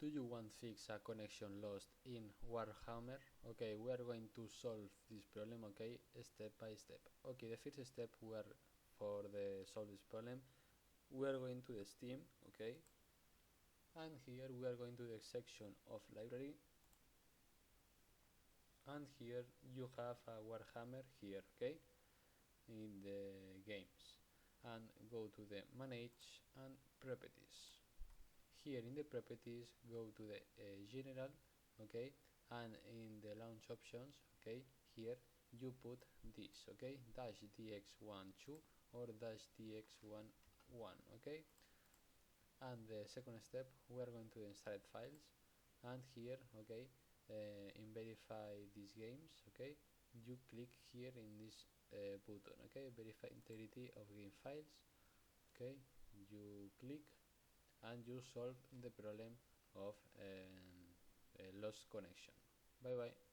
Do you want to fix a connection lost in Warhammer? Okay, we are going to solve this problem, okay, step by step. Okay, the first step for the solve this problem, we are going to the Steam, okay, and here we are going to the section of library, and here you have a Warhammer here, okay, in the games, and go to the manage and properties. Here in the properties, go to the general, okay, and in the launch options, okay, here you put this, okay, -dx12 or -dx11, okay. And the second step, we are going to install files, and here, okay, in verify these games, okay, you click here in this button, okay, verify integrity of game files, okay, you click and you solve the problem of lost connection. Bye bye.